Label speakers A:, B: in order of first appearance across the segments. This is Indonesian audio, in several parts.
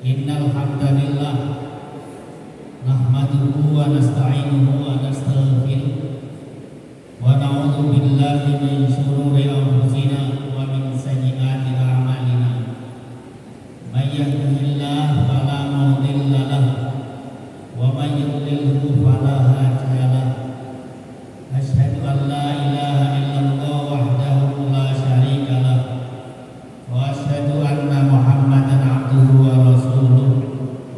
A: Innal hamdalillah nahmaduhu wa nasta'inuhu wa nastaghfiruh wa na'udzu billahi min shururi anfusina wa min sayyiati a'malina. May yahdihillahu fala mudilla lahu wa may yudlilhu fala hadiya lahu. Asyhadu an la ilaha illallah wahdahu la syarika lahu wa asyhadu anna Muhammadan abduhu wa rasuluh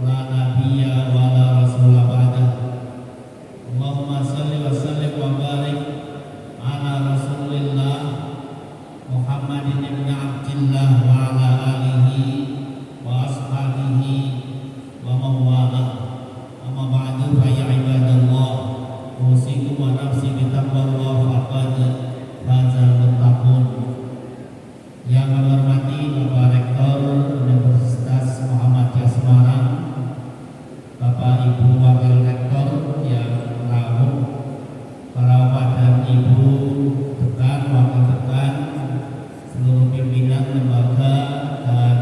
A: la nabiyya wa la rasula ba'dahu. Allahumma shalli wa sallim wa barik ala Rasulillah Muhammadin ibn Abdillah wa ala alihi wa ashabihi wa mawala. Amma ba'du fa ya ibadallah, usikum wa nafsi bitaqwallah faqad fazal muttaqun. Yang kami hormati Bapak Rektor Universitas Muhammadiyah Semarang, Bapak Ibu Wakil Rektor yang rawuh, para bapak dan ibu dekan, wakil dekan, seluruh pimpinan lembaga dan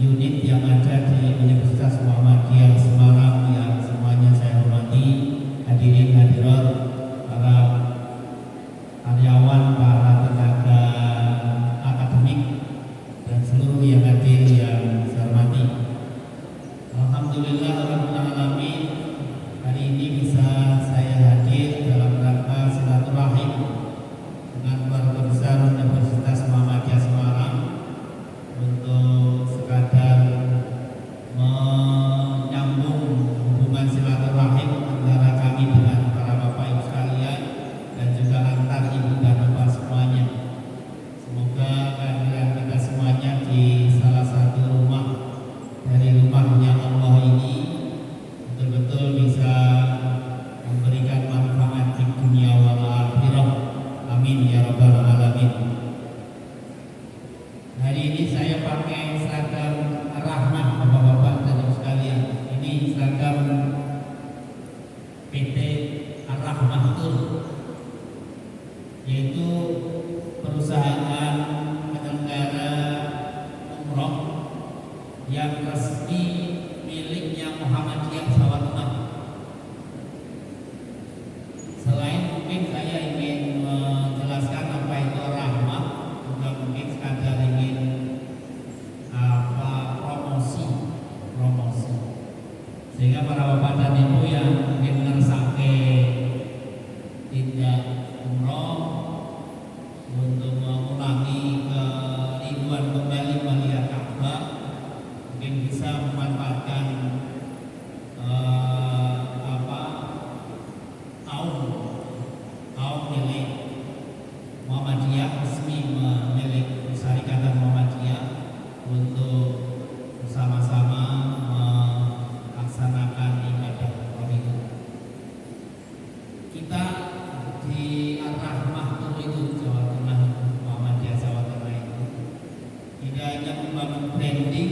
A: unit yang ada di Universitas Muhammadiyah Semarang yang semuanya saya hormati, hadirin hadirat, para karyawan, para tenaga akademik dan seluruh yang hadir yang saya hormati. Alhamdulillah rabbil alamin, hari ini bisa saya hadir dalam rangka silaturahim dengan keluarga besar Universitas Muhammadiyah Semarang untuk sekadar menyambung hubungan silaturahim antara kami dengan para bapak ibu sekalian dan juga antar ibu dan bapak semuanya. Semoga kehadiran kita semuanya di salah satu rumah dari rumahnya Allah ini betul-betul bisa memberikan manfaat di dunia wal akhirah. Amin ya rabbal alamin. Hari ini saya pakai seragam Rahmah bapak-bapak dan ibu sekalian. Ini seragam PT Ar-Rahmah Tour, yaitu perusahaan penyelenggara umroh yang resmi miliknya Muhammadiyah Jawa Tengah. Selain mungkin saya ingin menjelaskan apa itu rahmah, juga mungkin sekadar ingin promosi, sehingga para bapak dan ibu yang mungkin ngersake tidak umroh untuk mengulangi kerinduan kembali melihat Ka'bah, mungkin bisa memanfaatkan kaum milik Muhammadiyah, resmi milik Syarikatan Muhammadiyah, untuk bersama-sama melaksanakan ibadah umroh itu. Kita di Ar-Rahmah Tour itu Jawa Tengah, Muhammadiyah Jawa Tengah itu tidak hanya membangun branding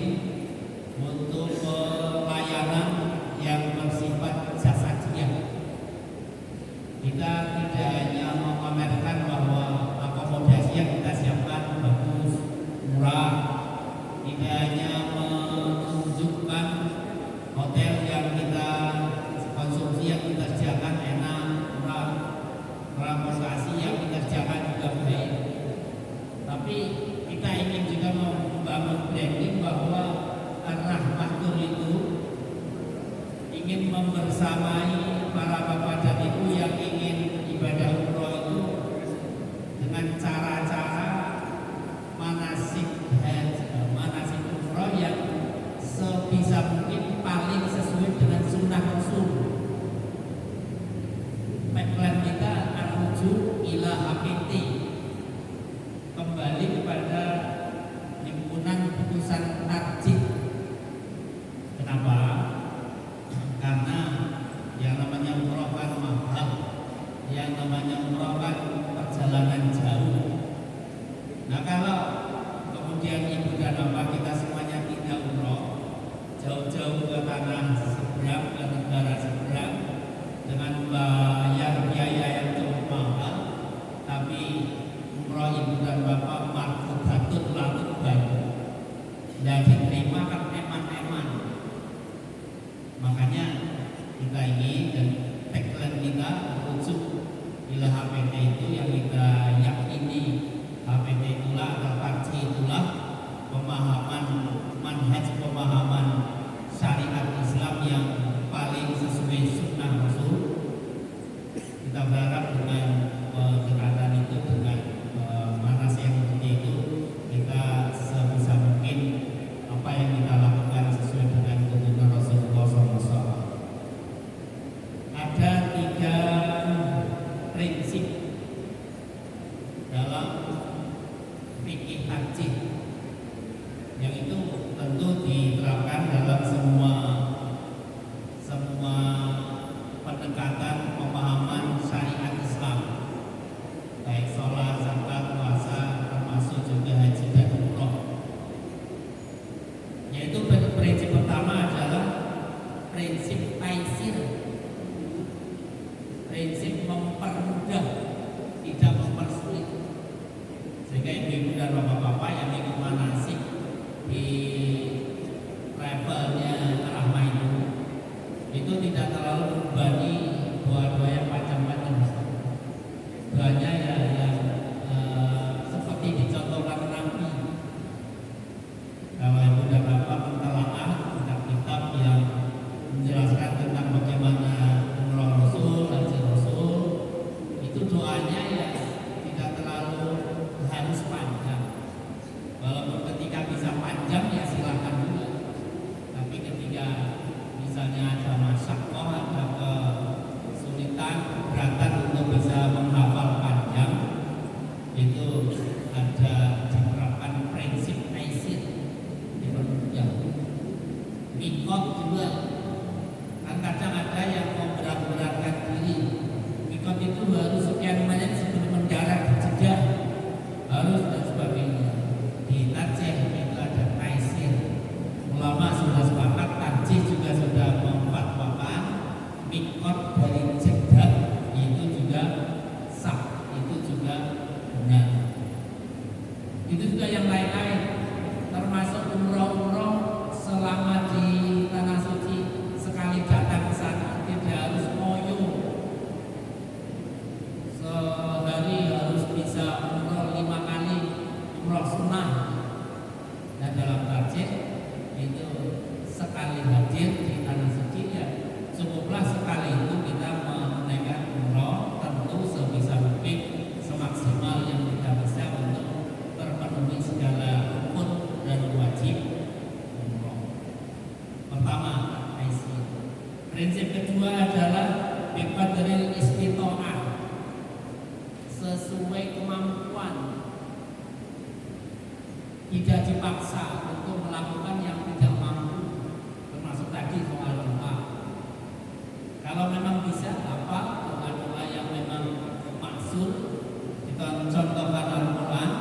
A: untuk pelayanan yang bersifat jasadiah. Kita tidak hanya memamerkan bahwa akomodasi yang kita siapkan bagus, murah, tidak hanya menunjukkan hotel yang kita konsumsi yang kita sediakan enak, murah, transportasi yang kita sediakan juga baik, tapi kita ingin juga membangun branding bahwa Ar-Rahmah Tour itu ingin membersamai para bapak dan ibu yang ingin ibadah umroh itu dengan cara-cara manasik umroh yang sebisa mungkin paling sesuai dengan sunnah Rasul. Tagline kita arju ila HPT, kembali kepada himpunan putusan tarjih. Kenapa? Karena yang namanya umroh kan mahal, yang namanya umroh kan perjalanan jauh. Nah, kalau kemudian ibu dan bapak kita semuanya tidak umroh, jauh-jauh ke tanah seberang, ke negara seberang, dengan membayar biaya yang cukup mahal, tapi umroh ibu dan bapak mempermudah, tidak mempersulit. Sehingga ibu-ibu dan bapak-bapak yang ikut manasik di travelnya Rahmah itu tidak terlalu membebani doa-doa yang panjang-panjang. Doanya ya yang seperti dicontohkan Nabi. Kalau ibu dan bapak mentelaah kitab-kitab yang menjelaskan tentang bagaimana umroh Rasul, haji Rasul, itu doanya ya tidak terlalu harus panjang. Walaupun ketika bisa panjang ya silahkan juga. Tapi ketika misalnya ada masyakoh, ada kesulitan, keberatan untuk bisa menghafal panjang, itu ada diterapkan prinsip taisir, dipermudah. Mikot juga, kan kadang ada yang mau berat-beratkan diri. Mikot itu harus sekian menit sebelum mendarat di Jeddah, harus dan sebagainya. Di Najih itu ada taisir. Ulama sudah sepakat, Najih juga sudah memfatwakan mikot dari Jeddah itu juga sah, itu juga benar. Itu juga yang lain-lain, termasuk umroh-umroh selama di tanah suci, sekali datang ke sana tidak harus ngoyo. Sehari harus bisa umroh 5 kali, umroh sunnah. Dan dalam tarjih itu sekali hadir di tanah suci ya cukuplah sekali itu kita menunaikan umroh, tentu sebisa mungkin semaksimal yang kita bisa untuk terpenuhi segala rukun dan wajib umroh. Pertama, taisir. Prinsip kedua adalah biqadril istita'ah, sesuai kemampuan, tidak dipaksa untuk melakukan yang tidak mampu, termasuk tadi soal doa. Kalau memang bisa apa doa-doa yang memang maksud, kita contohkan Al-Quran,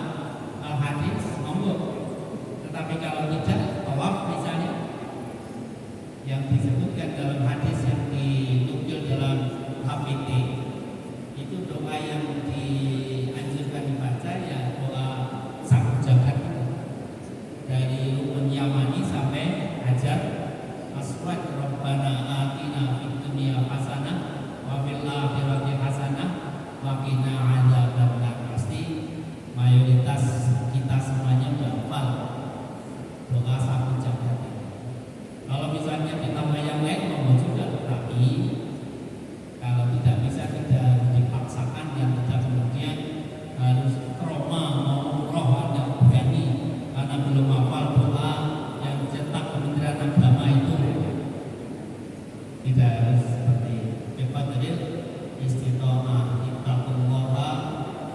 A: Al-Hadis, monggo. Tetapi kalau tidak, tawaf misalnya, yang disebutkan dalam hadis yang dinukil dalam HPT, itu doa yang dianjurkan dibaca ya doa sang jagat dari rukun Yamani sampai Hajar Aswad. Rabbana atina fid dunya hasanah wa fil akhirati hasanah wa qina adzabannar. Pasti mayoritas kita semuanya hafal doa sang jagat. Kalau misalnya ditambah yang lain mau juga, tapi kalau tidak bisa tidak dipaksakan dan tidak kemudian harus trauma mau roh Anda berani karena belum hafal doa yang cetak Kementerian Agama itu. Tidak harus seperti biqadril istita'ah, ittaqullaha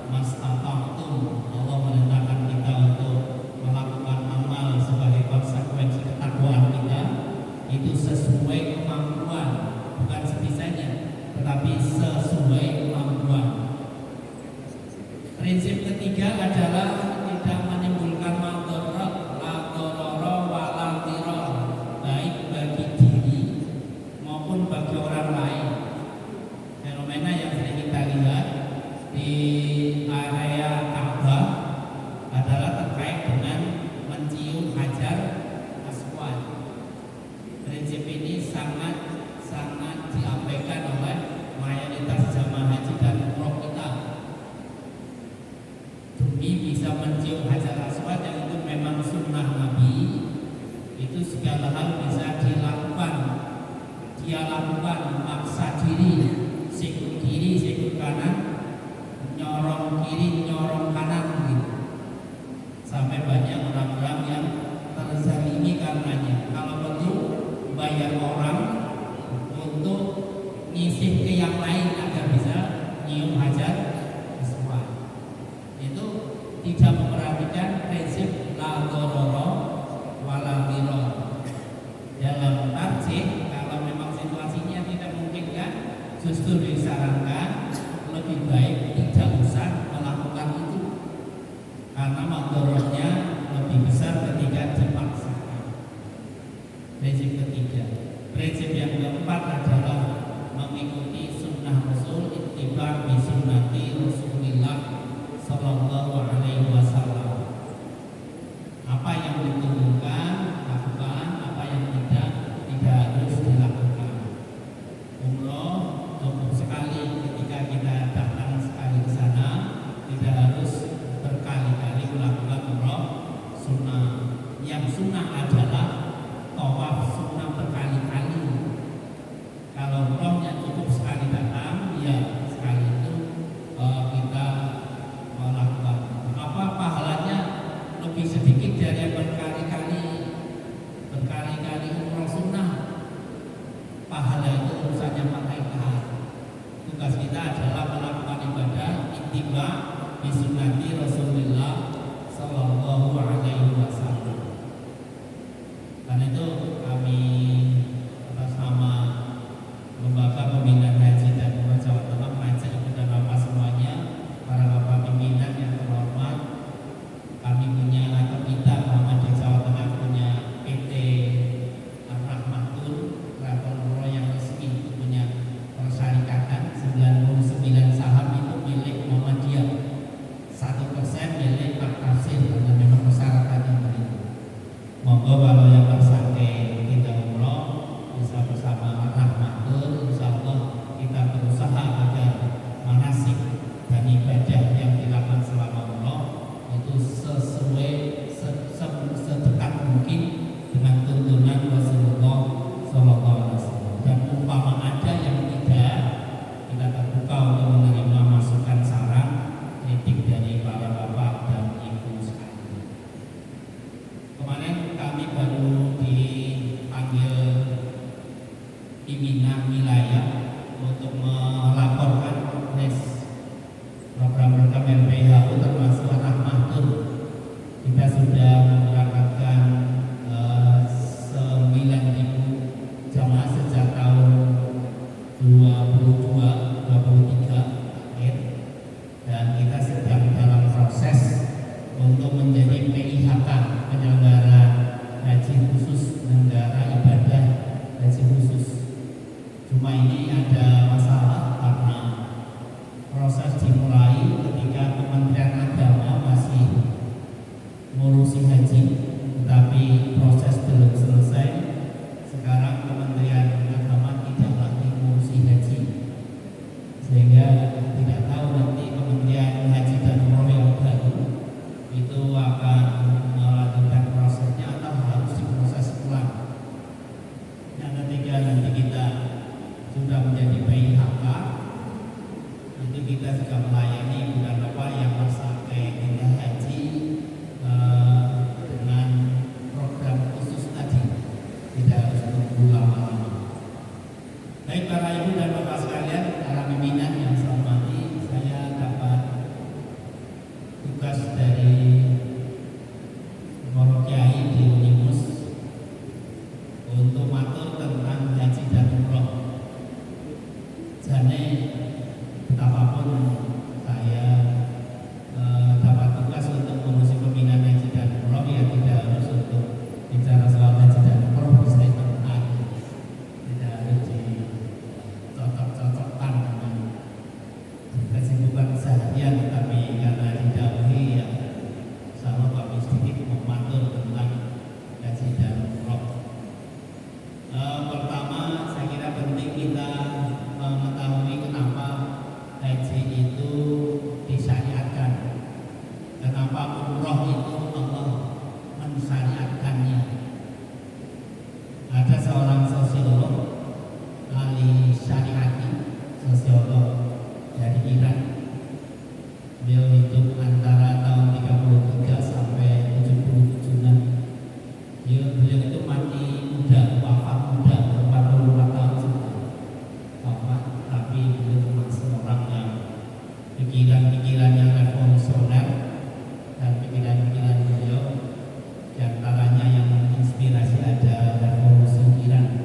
A: mastata'tum. Allah merintahkan kita untuk melakukan amal sebagai konsekuensi ketakwaan kita itu sesuai kemampuan, bukan sebisanya, tetapi sesuai kemampuan. Prinsip ketiga adalah tidak menimbulkan madharat, la dharara wa la dhirar, baik bagi diri maupun bagi orang lain. Fenomena yang sering kita lihat di area Ka'bah adalah terkait dengan mencium Hajar Aswad. Prinsip ini sangat diabaikan oleh mayoritas jamaah haji dan umroh kita. Demi bisa mencium Hajar Aswad yang itu memang sunnah Nabi, itu segala hal bisa dilakukan. Dia lakukan maksa diri, sikut kiri, sikut kanan, nyorong kiri, nyorong kanan gitu. Sampai banyak orang-orang yang terzalimi karenanya. Kalau perlu bayar orang untuk nyisih ke yang lain agar bisa nyium Hajar Aswad. Itu tidak memperhatikan prinsip la dharara wa la dhirar. Dalam tarjih, kalau memang situasinya tidak memungkinkan, justru disarankan lebih baik tidak usah melakukan itu, karena madharatnya lebih besar ketika dipaksakan. Prinsip ketiga. Prinsip yang keempat adalah mengikuti sunnah Rasul. iktibar bi sunnati Rasulillah sallallahu alaihi wasallam. Apa yang ditunjukkan lakukan, apa yang tidak harus dilakukan. Umroh cukup sekali ketika kita datang sekali ke sana, tidak harus berkali-kali melakukan umroh sunnah. Yang sunnah adalah tawaf sunnah berkali-kali. Kalau umrohnya cukup sekali datang, ya sekali itu kita melakukan. Apa pahalanya lebih sedikit dari yang berkali-kali umroh sunnah. Pahala itu urusannya malaikat. Tugas kita adalah melakukan ibadah ittiba bi sunnati Rasulillah sallallahu alaihi wasallam. Karena itu kami atas nama Lembaga Pembinaan Haji dan Umrah Jawa Tengah mengajak ibu dan bapak semuanya, para bapak pimpinan yang terhormat, kami punya atau kita Muhammad di Jawa Tengah punya PT Ar-Rahmatul Travel Umroh yang resmi, punya persyarikatan 99 saham itu milik Muhammadiyah, 1% milik Pak Tafsir, karena memang persyaratannya begitu. Monggo kalau yang bersake kita umroh bisa bersama Ar-Rahmatul, insyaallah kita berusaha agar manasik dan ibadah yang dilakukan selama umroh itu sesuai sedekat mungkin dengan tuntunan Rasulullah SAW. Dan umpama ada yang tidak, kita terbuka untuk menerima masukan saran kritik dari para bapak dan ibu sekalian. Kemarin kami baru dipanggil pimpinan wilayah untuk melaporkan progres program-program RPHU termasuk Rahmatul. Kita sudah memberangkatkan 9.000 jamaah sejak tahun 23 akhir, dan kita sedang dalam proses untuk menjadi PIHK, penyelenggara haji khusus, penyelenggara ibadah haji khusus. Cuma ini ada masalah karena proses dimulai ketika Kementerian Agama masih ngurusi haji, tetapi proses belum selesai. Sekarang Kementerian Agama tidak lagi ngurusi haji, sehingga tidak tahu nanti Kementerian Haji dan Umroh yang baru itu akan melanjutkan prosesnya atau harus diproses ulang. Yang ketiga, nanti kita sudah menjadi PIHK, itu kita juga melayani bulan bapak yang masa kita haji dengan program khusus tadi, tidak harus menunggu lama-lama. Baik para ibu dan bapak sekalian, para pimpinan yang saya hormati, saya dapat tugas dari Moro Kiai di Unimus untuk matur tentang haji dan umroh. Jane betapapun saya dapat tugas untuk mengurusi pembinaan haji dan umroh, ya tidak harus untuk bicara soal haji dan umroh, bisa ikut-ikutan, tidak harus dicocok-cocokkan dengan kesibukan seharian, tetapi karena didahului ya sama kami sedikit mematur tentang haji dan umroh. Pertama, saya kira penting kita mengetahui kenapa haji itu disyariatkan, kenapa umroh itu Allah mensyariatkannya. Ada seorang sosiolog, Ali Syariati, sosiolog dari Iran. Beliau hidup antara tahun 33 sampai 77-an. Beliau itu mati muda, wafat muda, 44 tahun sudah wafat, tapi beliau termasuk orang yang pikiran-pikiran yang revolusioner, dan pikiran-pikiran beliau diantaranya yang menginspirasi ada revolusi Iran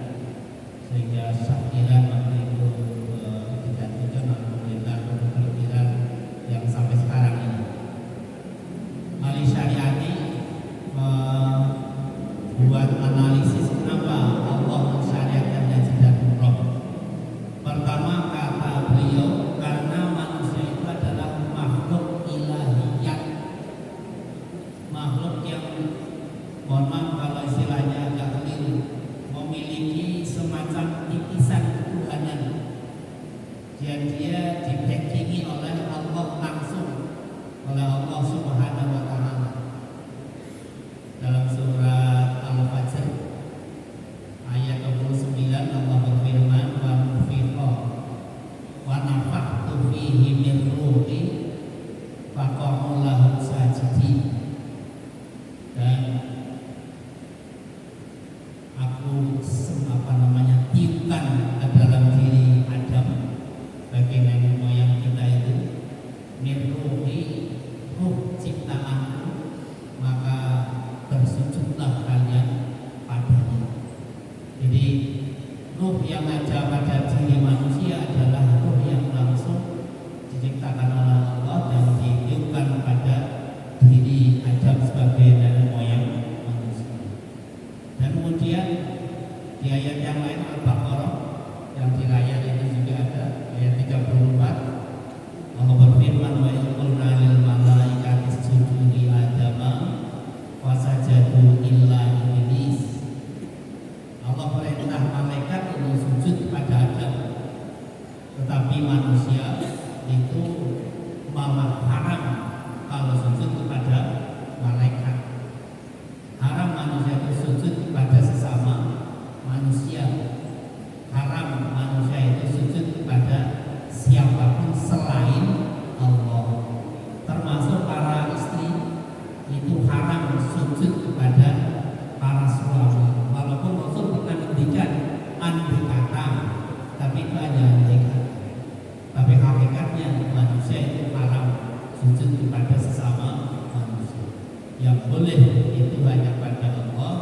A: Jadi ruh yang ada pada diri manusia adalah ruh yang langsung diciptakan oleh Allah dan ditiupkan pada diri Adam sebagai nenek moyang manusia. Dan kemudian di ayat yang lain Al-Baqarah yang di layar ini juga ada ayat 34, Allah berfirman wa qulna lil malaikati isjudu li adama fasajadu illa iblis. Allah perintah malaikat untuk sujud kepada Adam, tetapi manusia itu malah haram kalau sujud kepada malaikat. Haram manusia itu sujud kepada sesama manusia. Haram manusia itu sujud kepada siapapun selain Allah. Termasuk para istri itu haram sujud kepada para suami. Walaupun Rasul pernah ngendikan andai kata, tapi itu hanya andai kata. Tapi hakikatnya manusia itu haram sujud kepada sesama manusia. Yang boleh itu hanya pada Allah.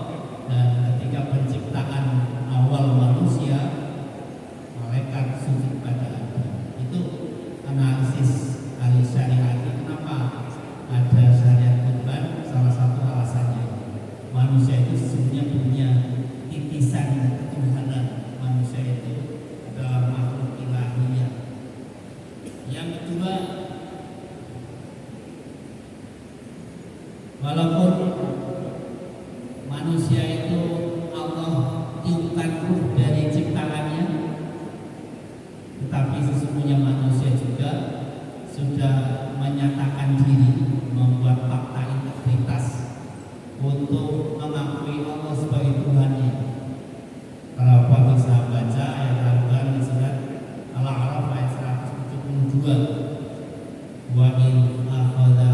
A: Dan ketika penciptaan awal manusia, malaikat sujud pada Adam. Itu analisis ahli syariat. Kenapa ada syariat kurban? Salah satu alasannya manusia itu sesungguhnya punya titisan ketuhanan. Manusia itu adalah makhluk ilahiyah. Yang kedua, walaupun manusia itu Allah tiupkan ruh dari ciptaannya, tetapi sesungguhnya manusia juga sudah menyatakan diri, membuat fakta integritas untuk mengakui Allah sebagai Tuhannya. Kalau Bapak bisa baca ayat Al-Quran di surat Al-A'raf ayat 172, wa in akhadha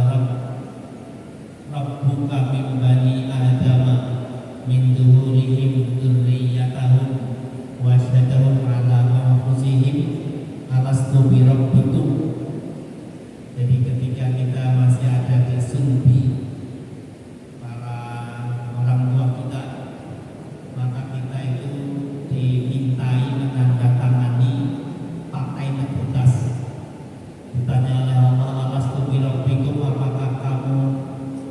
A: rabbuka min bani adama min zuhurihim dzurriyyatahum wa asyhadahum ala anfusihim alastu bi rabbikum. Jadi ketika kita masih ada di sulbi para orang tua kita, maka kita itu dimintai menandatangani fakta integritas. Ditanya oleh Allah, alastu bi rabbikum, apakah kamu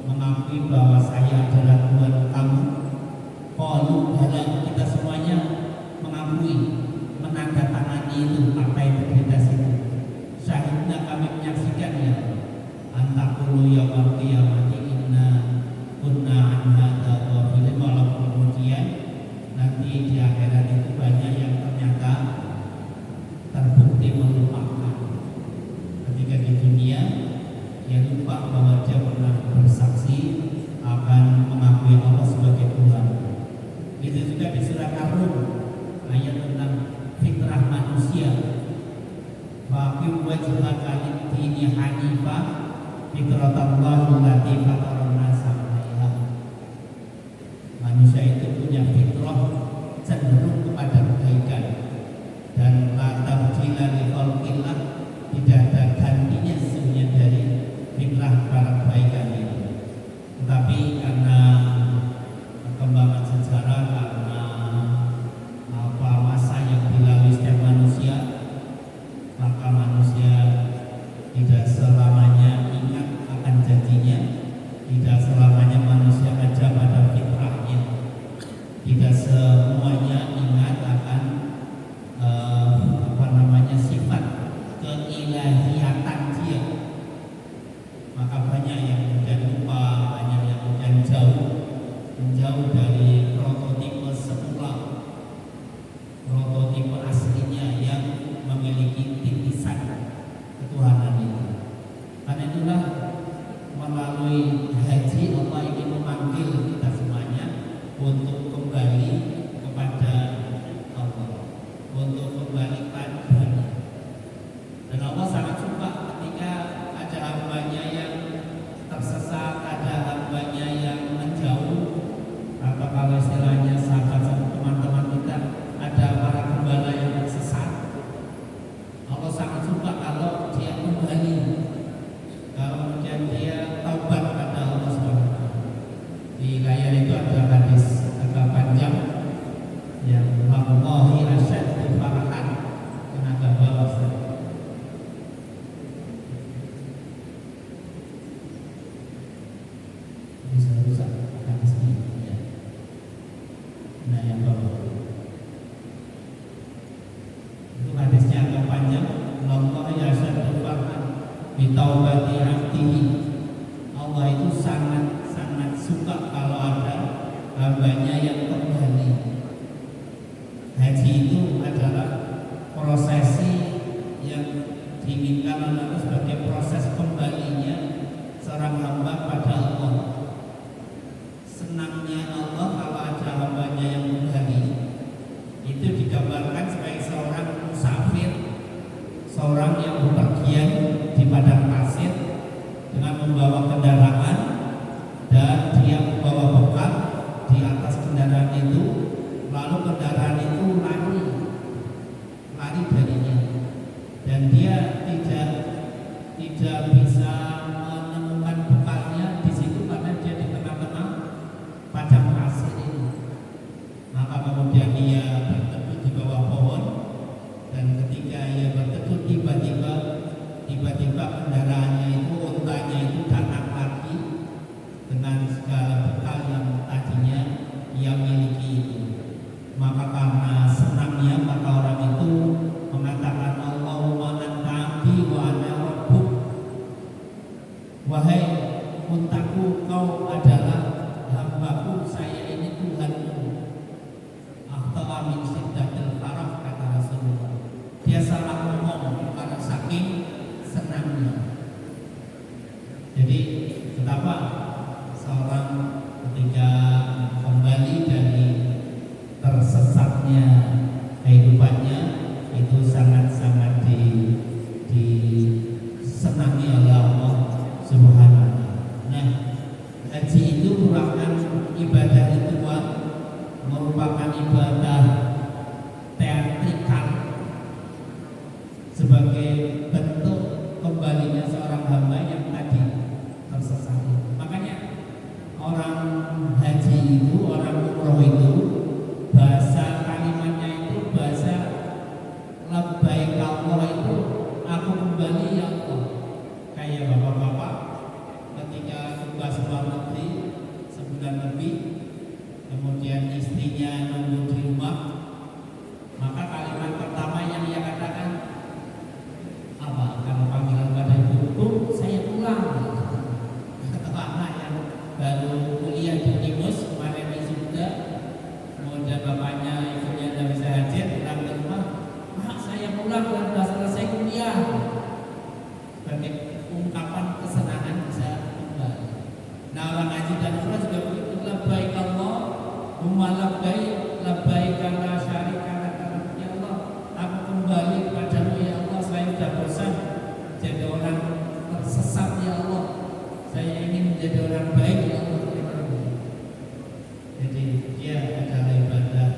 A: mengakui bahwa saya adalah Tuhan kamu? Qalu bala, kita semuanya mengakui, menandatangani itu fakta integritas itu. Syahidna, kami menyaksikannya. Antaqulu yaumil qiyamati inna kunna an hadza ghafilin. Walaupun kemudian nanti di akhirat itu banyak yang ternyata terbukti melupakan. Ketika di dunia dia lupa bahwa dia pernah bersaksi akan mengakui Allah sebagai Tuhan. Itu juga di surat Ar-Rum ayat tentang fitrah manusia. Faqim wajhaka lid-dini hanifah fitratallahi allati fatara an-nasa 'alaiha. Manusia itu punya fitrah cenderung kepada kebaikan, dan la tabdila li khalqillah, tidak ada gantinya sesungguhnya dari fitrah para kebaikan itu. Tetapi karena perkembangan sejarah, karena masa yang dilalui setiap manusia, maka manusia tidak selamanya ingat akan janjinya bitaubati abdihi. Allah itu sangat suka kalau ada hambanya yang kembali. Haji itu adalah prosesi yang diinginkan oleh Allah sebagai proses kembalinya seorang hamba pada Allah. Senangnya Allah kalau ada hambanya yang kembali itu digambarkan sebagai seorang musafir, seorang yang bepergian di padang pasir dengan membawa kendaraan dan dia membawa bekal di atas kendaraan itu, lalu kendaraan itu lari darinya dan dia tidak bisa menemukan bekalnya di situ karena dia di tengah-tengah padang pasir ini. Maka kemudian dia berteduh di bawah pohon, dan ketika ia berteduh tiba-tiba kendaraannya itu, untanya itu datang lagi dengan segala bekal yang tadinya ia miliki itu. Maka karena senangnya maka orang itu mengatakan, Allahumma anta abdi wa ana rabbuk. Wahai untaku, kau adalah hambaku, saya ini Tuhanmu. Akhta'a min syiddatil farah, kata Rasulullah. Dia salah ngomong karena saking senangnya. Jadi betapa seorang ketika kembali dari tersesatnya kehidupannya itu sangat-sangat disenangi oleh Allah Subhanahu wa Ta'ala. Nah, haji itu merupakan ibadah ritual, merupakan ibadah teatrikal sebagai bentuk kembalinya seorang hamba yang tadi tersesat. Makanya orang haji itu, orang umroh itu, bahasa kalimatnya itu bahasa labbaik Allah, itu aku kembali ya Allah. Kayak bapak-bapak ketika tugas luar negeri sebulan lebih, kemudian istrinya nunggu di rumah, maka kalimat pertama yang ia katakan apa? Kalau panggilan pada ibu, saya pulang. Kata anak yang baru kuliah di Timus kemarin wisuda, kemudian bapaknya ibunya tidak bisa hadir, pulang ke rumah, Mak, saya pulang dan sudah selesai kuliah. Sebagai ungkapan kesenangan bisa kembali. Nah, orang haji dan umrah juga begitu. Labbaik Allahumma labbaik la syarika lak. Ya Allah, aku kembali kepadamu ya Allah. Saya sudah bosan jadi orang tersesat ya Allah. Saya ingin menjadi orang baik ya Allah. Jadi dia adalah ibadah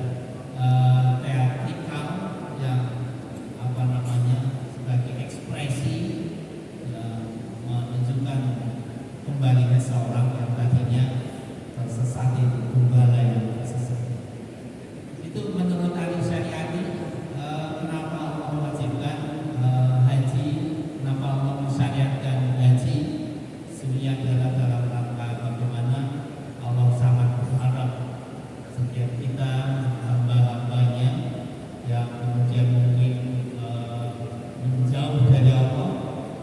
A: teatrikal yang sebagai ekspresi yang menunjukkan kembalinya seorang yang tadinya tersesat, itu kembali yang tersesat. Itu menurut ahli syariat, kenapa Allah mewajibkan haji, kenapa Allah mensyariatkan haji? Sebenarnya adalah dalam rangka bagaimana Allah sangat berharap setiap kita hamba-hambanya yang kemudian mungkin menjauh dari Allah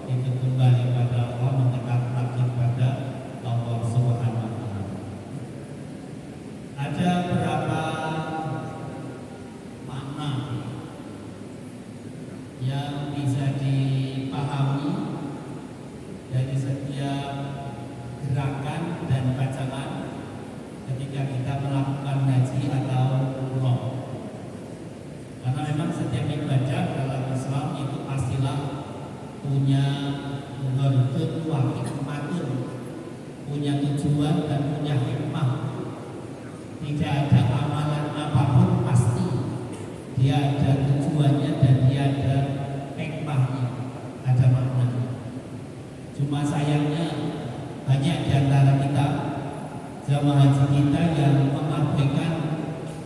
A: itu kembali pada Allah, mendekat lagi pada Allah Subhanahu wa Ta'ala. Ada beberapa makna yang bisa dipahami dari setiap gerakan dan bacaan ketika kita melakukan haji atau umroh. Karena memang setiap ibadah dalam Islam itu pastilah punya hikmatun, punya tujuan dan punya hikmah. Tidak ada amalan apapun pasti dia ada tujuannya dan dia ada hikmahnya, ada maknanya. Cuma sayangnya banyak di antara kita, jamaah haji kita, yang mengabaikan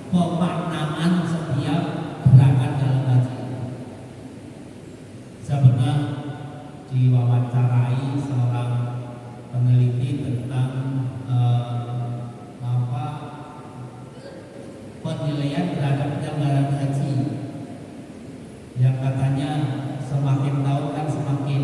A: pemaknaan setiap gerakan dalam haji. Saya pernah diwawancarai seorang peneliti tentang penilaian terhadap penyelenggaraan haji, yang katanya semakin tahun kan semakin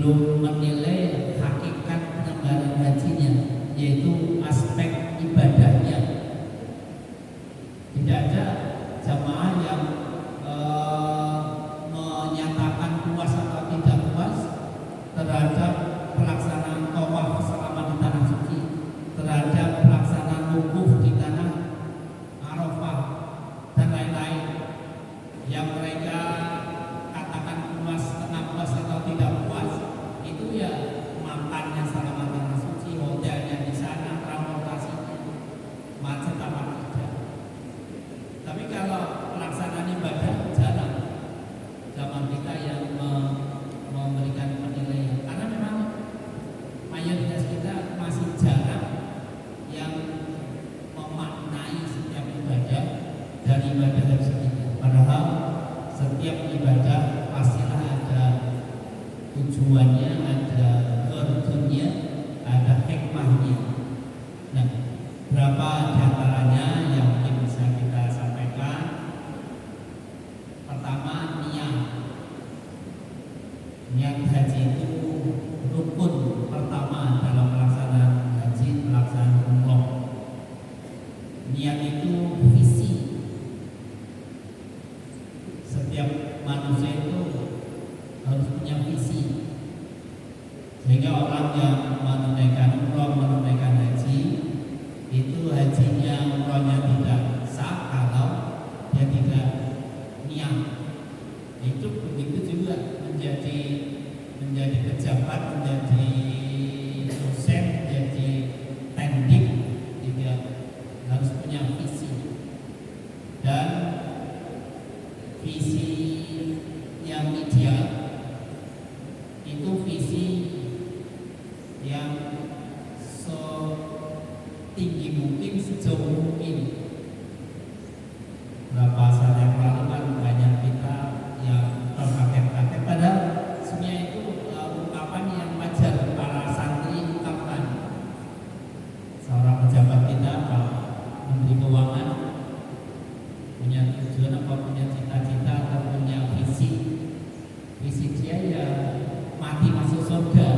A: belum menilai hakikat penyelenggaraan hajinya, yaitu aspek ibadahnya. Tidak ada jamaah yang menyatakan puas atau tidak puas terhadap pelaksanaan tawaf selama di tanah suci, terhadap pelaksanaan wukuf di tanah Arafah dan lain-lain. Yang mereka katakan puas, setengah puas atau tidak puas, itu ya makannya selama tanah suci, hotelnya di sana, transportasinya, macet apa tidak. Tapi kalau pelaksanaan ibadah jarang zaman kita yang memberikan penilaian, karena memang mayoritas kita masih jarang yang memaknai setiap ibadah dari ibadah haji kita. Padahal setiap ibadah pastilah ada tujuannya, ada urgennya, ada hikmahnya. Nah, berapa diantaranya yang mungkin bisa kita sampaikan? Pertama, niat haji itu rukun pertama dalam pelaksanaan haji, pelaksanaan umroh. Niat itu visi. Setiap manusia itu harus punya visi, sehingga orang yang menunaikan umroh, menunaikan haji, itu hajinya, umrohnya tidak sah kalau dia tidak niat. Itu begitu juga menjadi pejabat, menjadi dosen, menjadi tendik, juga harus punya visi. Dan visi yang ideal itu visi yang setinggi mungkin, sejauh mungkin. Berapa saat yang lalu kan banyak kita yang terkaget-kaget, padahal sebenarnya itu ungkapan yang wajar para santri ungkapkan. Seorang pejabat kita, Pak Menteri Keuangan, punya tujuan apa, punya cita-cita atau punya visi. Visi dia ya mati masuk surga.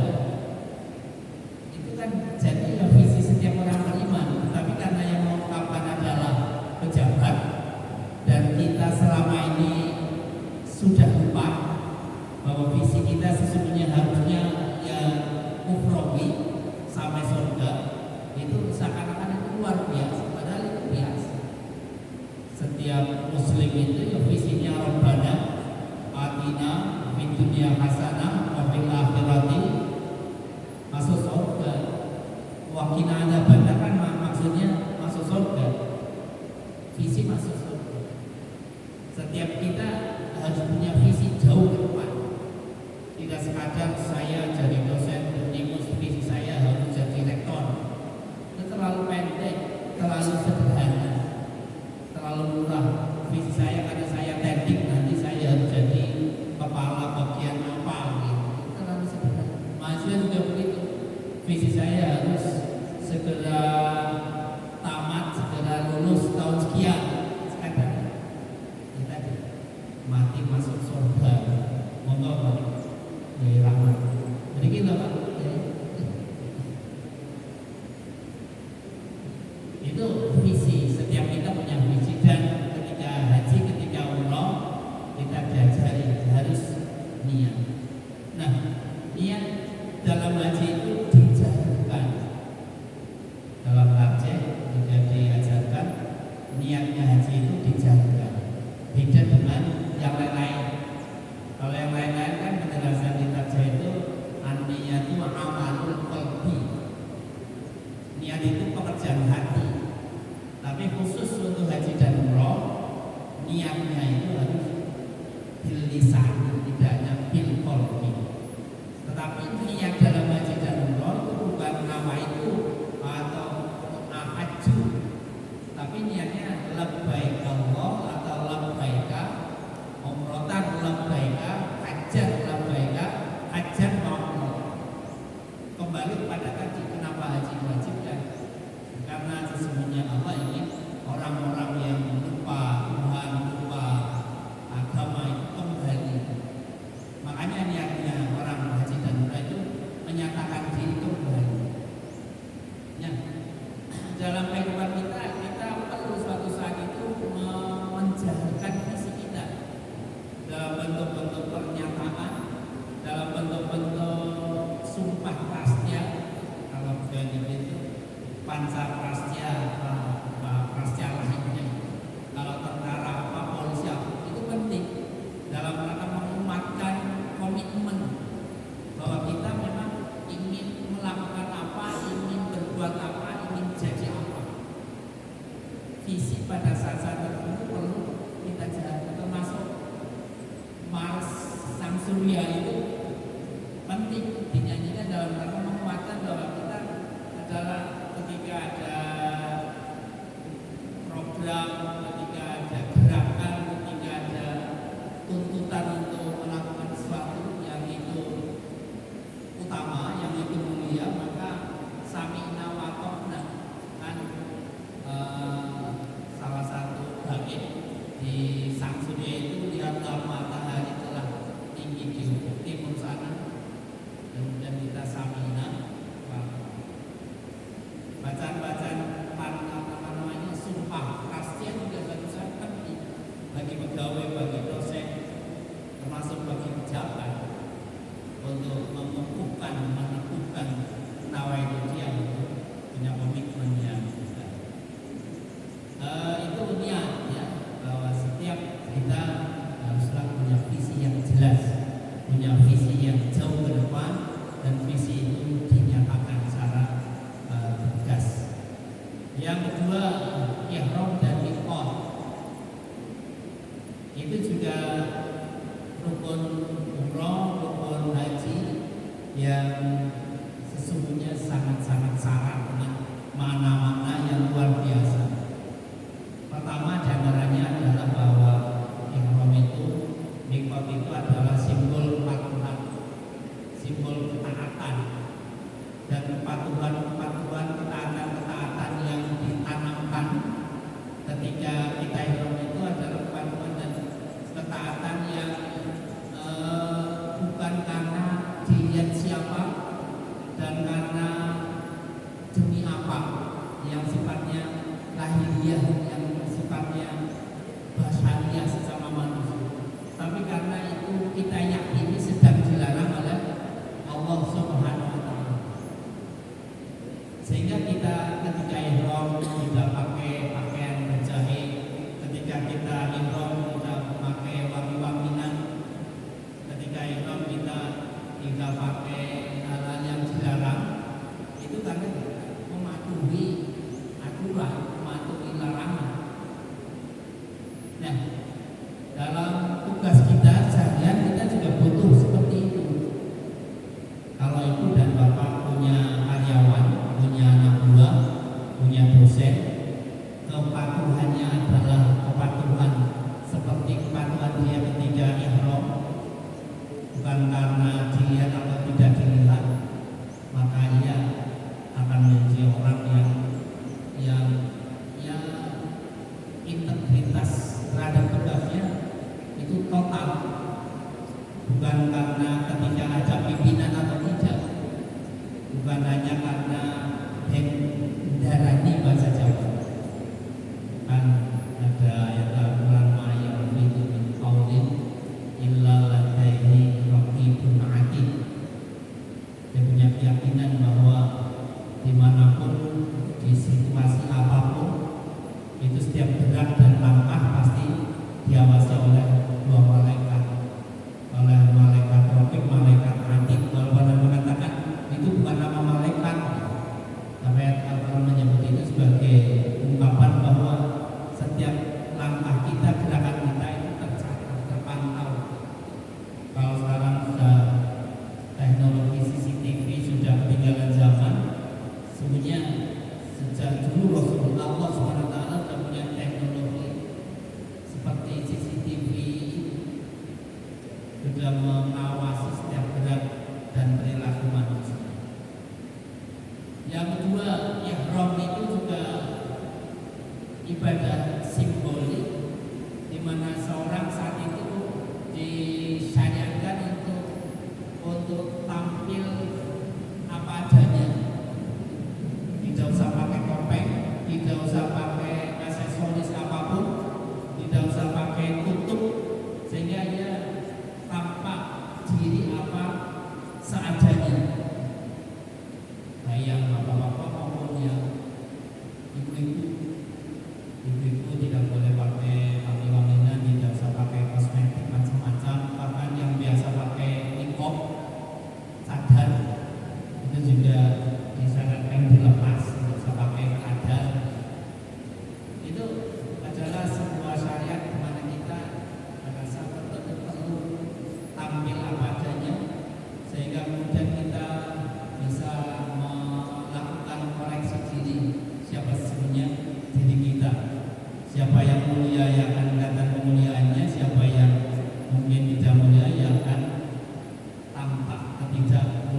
A: Itu kan jadi ya visi setiap orang beriman. Tapi karena yang mengungkapkan adalah pejabat, dan kita selama ini sudah lupa bahwa visi kita sesungguhnya harusnya ya ukhrawi, sampai surga. Itu seakan-akan itu luar biasa, padahal itu biasa. Setiap muslim itu ya visinya Rabbana atina fid dunya hasanah wa fil akhirati masuk surga. Wa qina adzabannar kan maksudnya masuk surga. Visi masuk surga. Setiap kita harus punya visi jauh ke depan. Tidak sekadar saya jadi dosen unimus, visi saya harus jadi rektor. Itu terlalu pendek, terlalu sederhana, terlalu murah. Visi saya karena saya tendik, nanti saya harus jadi kepala bagian apa gitu. Itu terlalu sederhana. Mahasiswa juga begitu. Visi saya harus segera tamat, segera lulus tahun sekian. Sekadar kita mati masuk surga. Monggo Pak Yai Rahmat. Jadi gitu Pak. Itu visi. Setiap kita punya visi, dan ketika haji, ketika umroh, kita diajari harus niat. Nah, niat dalam haji itu dijajarkan. Dalam haji juga diajarkan niatnya haji itu dijajarkan. Beda dengan yang lain-lain. Kalau yang lain-lain kan penjelasan di tarjah itu an-niyatu amalul qalbi. Niat itu pekerjaan hati. Tapi khusus untuk haji dan umroh, niatnya itu harus bil lisan, tidak hanya bil qalbi. Tetapi niat dalam haji dan panca prastya, prastya lainnya. Kalau tentara apa, polisi apa, itu penting dalam rangka menguatkan komitmen bahwa kita memang ingin melakukan apa, ingin berbuat apa, ingin jadi apa. Visi pada saat-saat tertentu perlu kita jaga, termasuk Mars Sang Surya itu penting dinyanyikan dalam rangka menguatkan bahwa kita adalah ketika ada program, ketika ada gerakan, ketika ada tuntutan untuk melakukan sesuatu yang itu utama, yang itu mulia, maka sami'na wa ata'na kan salah satu bait di Sang Surya itu, lihatlah matahari telah tinggi di ufuk timur sana, kemudian kita sami'na wa bacaan-bacaan apa namanya sumpah prastya juga sangat penting bagi pegawai, bagi dosen, termasuk bagi pejabat untuk meneguhkan nawaitu dia untuk punya komitmen yang besar. Itu niat ya, bahwa setiap kita haruslah punya visi yang jelas, punya visi yang jauh ke depan, dan visi itu dinyatakan secara tegas. Yang kedua, ihram dan miqat. Itu juga rukun umroh, rukun haji yang sesungguhnya sangat-sangat syarat dengan makna-makna yang luar biasa. Pertama diantaranya adalah bahwa ihram itu, miqat itu adalah simbol kepatuhan, simbol ketaatan, dan kepatuhan, ketaatan yang ditanamkan ketika kita ihram itu adalah kepatuhan dan ketaatan yang bukan karena dilihat siapa dan karena demi apa, yang sifatnya lahiriah, yang sifatnya basariah sesama manusia, tapi karena itu kita yakini sedang dilarang oleh Allah Subhanahu wa Ta'ala. Sehingga kita ketika ihram tidak pakai pakaian berjahit, ketika kita ihram tidak memakai wangi-wangian, ketika ihram kita tidak pakai hal-hal yang dilarang, itu karena mematuhi aturan, mematuhi larangan. Nah, dalam tugas kita seharian kita juga butuh seperti itu. Kalau ibu dan bapak punya karyawan, punya anak buah, punya dosen, kepatuhannya adalah kepatuhan seperti kepatuhan dia ketika ihram, bukan karena dilihat atau tidak dilihat, maka ia akan menjadi orang yang integritas terhadap tugasnya itu total, bukan karena ketika ada pimpinan atau tidak, bukan hanya karena darani bahasa Jawa. Kan ada ayat Al-Quran, ma'ayam itu min qaulin illa ladaihi raqibun atid. Dia punya keyakinan bahwa dimanapun, di situasi apapun, itu setiap gerak dan langkah pasti diawasi oleh dua malaikat, oleh malaikat raqib, malaikat atid. Walaupun mengatakan itu bukan nama malaikat, tapi Al-Quran menyebut itu sebagai ungkapan bahwa setiap langkah kita, gerakan kita itu tercatat, terpantau. Kalau sekarang sudah teknologi CCTV sudah ketinggalan zaman, sebenarnya sejak dulu Rasulullah SWT sudah punya teknologi seperti CCTV, sudah mengawasi setiap gerak dan perilaku manusia. Yang kedua, ihram itu juga ibadah simbolik, di mana seorang saat itu disyariatkan untuk tampil apa adanya. Tidak usah pakai topeng, tidak usah pakai aksesoris apapun, tidak usah pakai tutup, sehingga dia tampak diri apa seadanya. Baik yang bapak-bapak maupun yang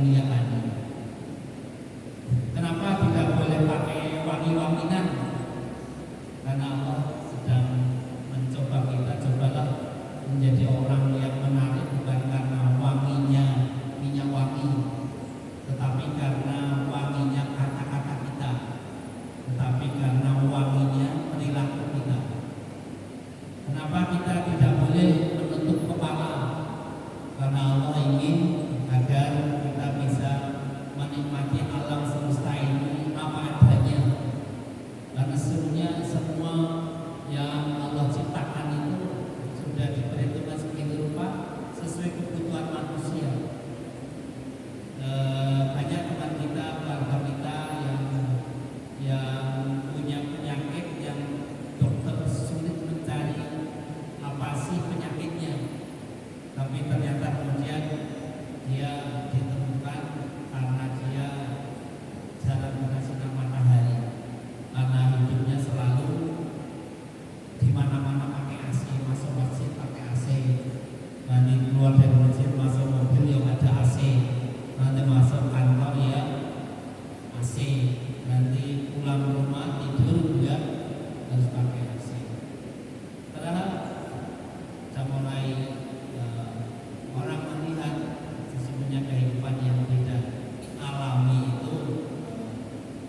A: kemuliaannya. Kenapa tidak boleh pakai wangi-wangian? Karena Allah sedang mencoba kita, cobalah menjadi orang yang menarik bukan karena wanginya minyak wangi, tetapi karena wanginya kata-kata kita, tetapi karena wanginya perilaku kita. Kenapa kita tidak boleh menutup kepala? Karena Allah ingin agar kita bisa menikmati alam semesta ini apa adanya. Karena sebenarnya semua yang Allah ciptakan itu sudah diperhitungkan sedemikian rupa sesuai kebutuhan manusia. Banyak teman kita, keluarga kita yang punya penyakit yang dokter sulit mencari apa sih penyakitnya, tapi ternyata kemudian dia ditemukan karena dia jarang menghasilkan matahari, karena hidupnya selalu di mana-mana pakai AC, masuk masjid pakai AC, nanti keluar dari masjid masuk mobil yang ada AC, nanti masuk kantor ya AC, nanti pulang rumah tidur juga harus pakai AC. Padahal saya mulai orang melihat sesungguhnya kehidupan yang tidak alami itu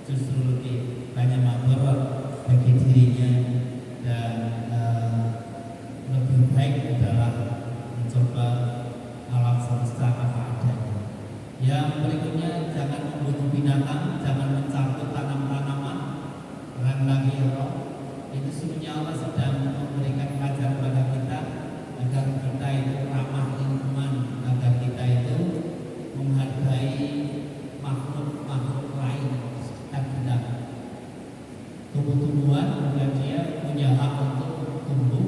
A: justru lebih banyak mudarat bagi dirinya, dan lebih baik adalah mencoba alam semesta apa adanya. Yang berikutnya, jangan membunuh binatang, jangan mencabut tanam-tanaman, lagi roh. Itu sebenarnya Allah sedang memberikan pelajaran pada kita agar kita itu ramah lingkungan, agar kita itu menghargai makhluk-makhluk lain sekitar kita. Tumbuh-tumbuhan juga dia punya hak untuk tumbuh,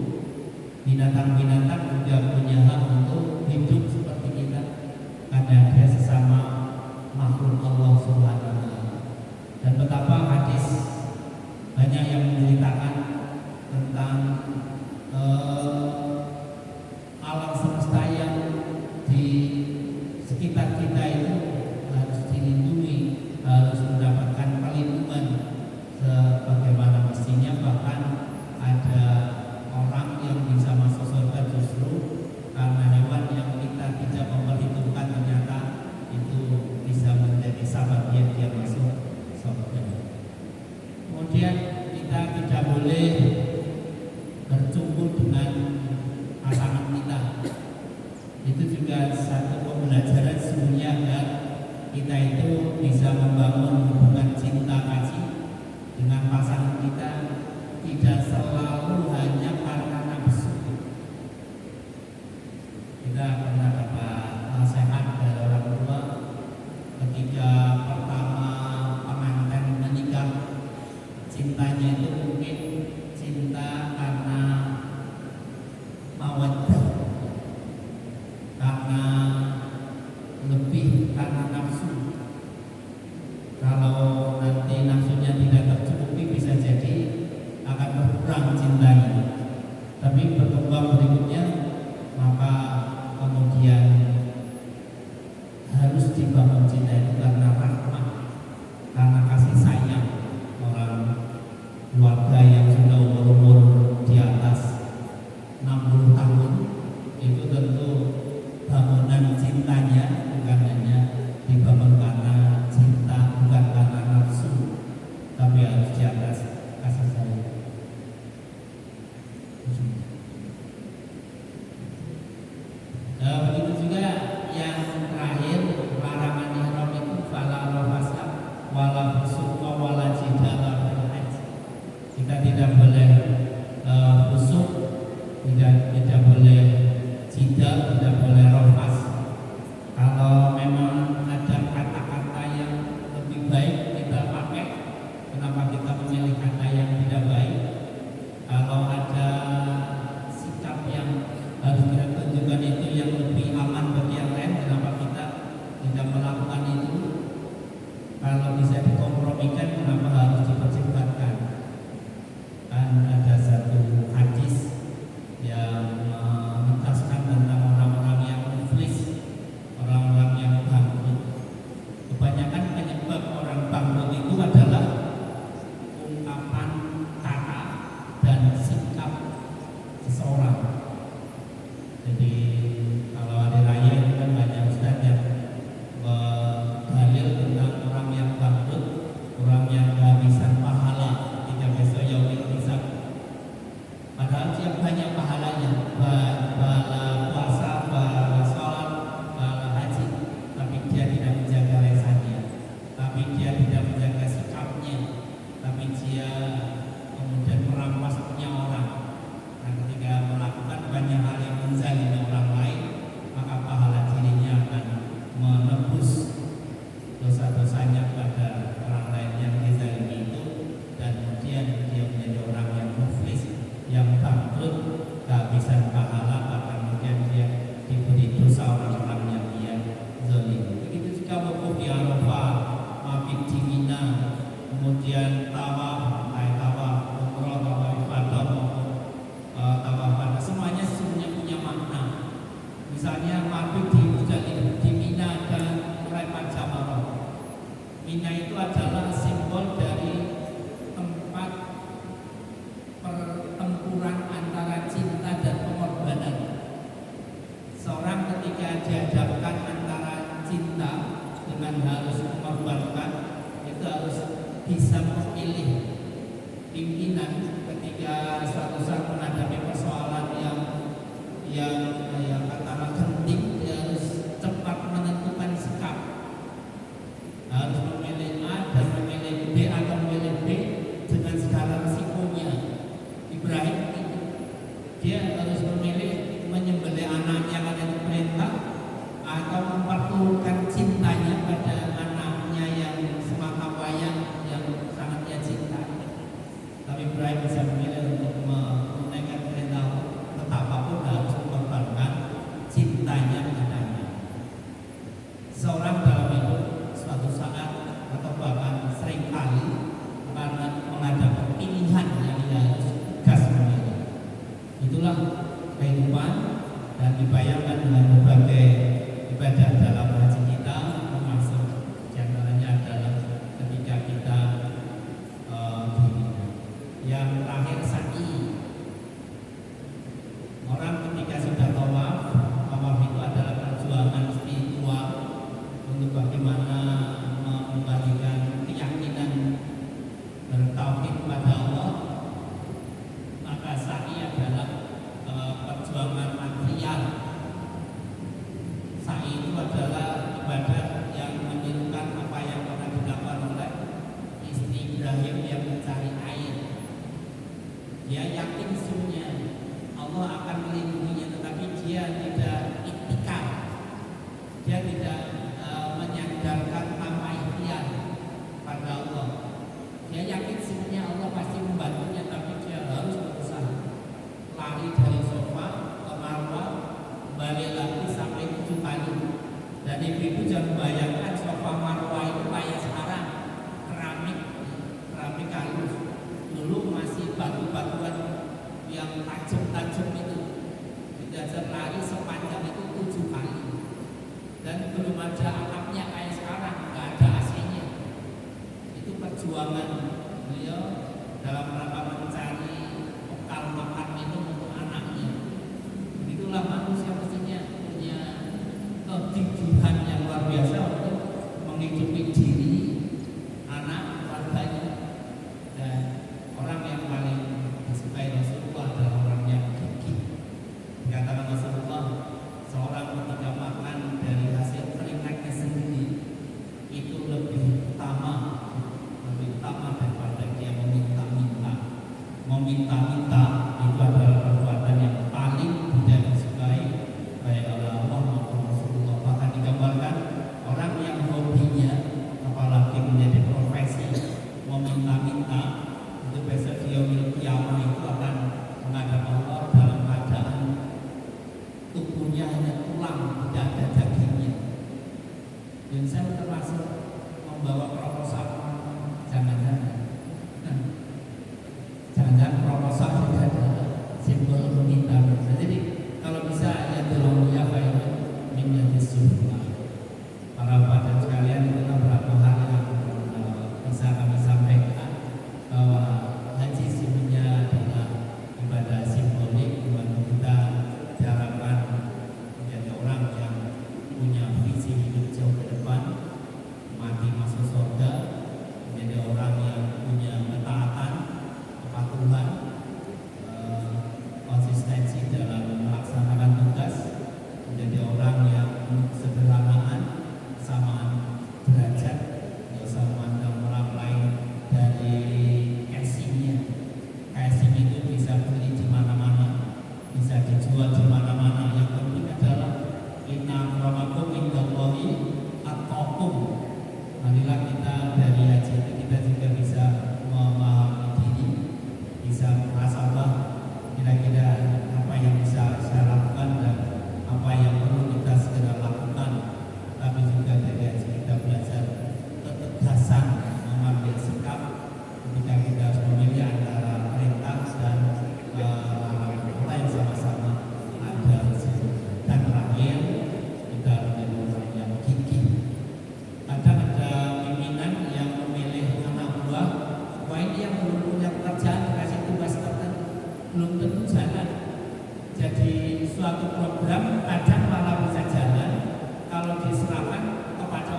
A: binatang-binatang juga punya hak untuk hidup seperti kita, karena dia sesama makhluk Allah Subhanahu wa Ta'ala. Dan betapa hadis banyak yang menceritakan tentang alam semesta yang di sekitar kita itu harus dilindungi, harus mendapatkan perlindungan sebagaimana mestinya. Bahkan ada orang yang bisa masuk surga justru karena hewan yang kita tidak memperhitungkan ternyata itu bisa menjadi sabab dia masuk surga. Kemudian kita tidak boleh bercumbu dengan pasangan kita. Itu juga satu pembelajaran sebenarnya agar kita itu bisa membangun hubungan cinta kasih dengan pasangan kita, tidak selalu hanya karena nafsu. Kita pernah dapat nasihat dari orang tua ketika pertama pengantin menikah, cintanya itu mungkin cinta karena mawaddah, karena lebih karena nafsu. Kalau nanti nafsunya tidak tercukupi bisa jadi akan berkurang cintanya. Tapi berkembang berikutnya maka kemudian harus dibangun cinta itu karena rahmat, karena kasih sayang. Orang keluarga yang sudah umur di atas 60 tahun itu tentu bangunan cintanya bukan hanya dibangun karena cinta, bukan karena nafsu, tapi harus di atas kasih sayang. dengan harus mengorbankan, itu harus bisa memilih pimpinan ketika suatu saat menghadapi persoalan yang katakanlah genting. Dia harus cepat menentukan sikap, harus memilih A dan memilih B atau memilih B dengan segala risikonya. Ibrahim itu dia harus memilih menyembelih anaknya karena perintah atau memperturutkan cintanya pada anaknya yang semata wayang yang sangat dia cintai. Tapi Ibrahim bisa memilih untuk menunaikan perintah betapapun harus mengorbankan cintanya padanya. Seorang dalam hidup suatu saat atau bahkan seringkali karena menghadapi pilihan yang dia harus tegas memilih. Itulah kehidupan, dan dibayangkan dengan berbagai ibadah dalam haji kita, termasuk diantaranya adalah ketika kita yang terakhir sa'i. Orang ketika sudah tawaf itu adalah perjuangan spiritual untuk bagaimana mengembalikan keyakinan bertauhid kepada Allah. Maka sa'i adalah perjuangan material. Sa'i itu adalah ibadah yang menirukan apa yang pernah dilakukan oleh istri Ibrahim yang mencari air. Dia yakin sesungguhnya Allah akan melindunginya, tetapi dia tidak iktikal, dia tidak menyandarkan tanpa ikhtiar pada Allah. Dia yakin sesungguhnya Allah pasti membantunya, tapi dia harus berusaha. Lari dari sofa ke Marwah, balik lagi sampai 7 kali. Dan ibu-ibu jangan bayangkan sofa Marwah itu kayak sekarang, keramik halus. Dulu masih batu-batuan yang tajam-tajam itu. Diajar lari sepanjang itu 7 kali. Dan belum ada atapnya kayak sekarang, nggak ada AC-nya. Itu perjuangan beliau dalam rangka mencari bekal makan minum untuk anaknya. Itulah manusia mestinya punya kegigihan yang luar biasa untuk menghidupi diri, anak, keluarganya. Dan orang yang paling disukai Rasulullah adalah orang yang gigih. Dikatakan Rasulullah, seorang ketika makan dari hasil keringatnya sendiri itu lebih utama daripada dia meminta-minta. Meminta-minta itu adalah perbuatan yang paling tidak disukai baik oleh Allah maupun Rasulullah. Bahkan digambarkan orang yang hobinya, apalagi menjadi profesi meminta-minta, itu besok yaumil qiyamah itu akan menghadap Allah dalam keadaan tubuhnya hanya tulang, tidak ada dagingnya. Dan saya termasuk membawa proposal, jangan proposal tidak ada simbol meminta. Jadi kalau bisa ya tolong ya baik menjadi surga. Para badan sekalian, itu beberapa hal yang bisa kami sampaikan, bahwa haji sebenarnya adalah ibadah simbolik di mana kita diharapkan menjadi orang yang punya visi hidup jauh ke depan, mati masuk surga, menjadi orang yang punya ketaatan, kepatuhan, konsistensi dalam melaksanakan tugas, menjadi orang yang sederhanaan, samaan derajat, tidak usah memandang orang lain dari casingnya. Casing itu bisa beli di mana-mana, bisa dijual di mana-mana. Yang penting adalah inna akramakum indallahi atqakum. Marilah kita dari haji itu kita juga bisa memahami diri, bisa muhasabah kira-kira apa yang bisa saya lakukan dan apa yang perlu kita segera lakukan. Tapi juga dari haji kita belajar ketegasan mengambil sikap ketika kita harus memilih antara perintah dan apa yang sama-sama ada resiko. Dan terakhir kita menjadi orang yang gigih. Kadang ada pimpinan yang memilih anak buah, wah ini yang belum punya pekerjaan dikasih tugas tertentu, belum tentu jalan. Jadi suatu program kadang malah bisa jalan kalau diserahkan kepada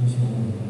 A: khusyuk.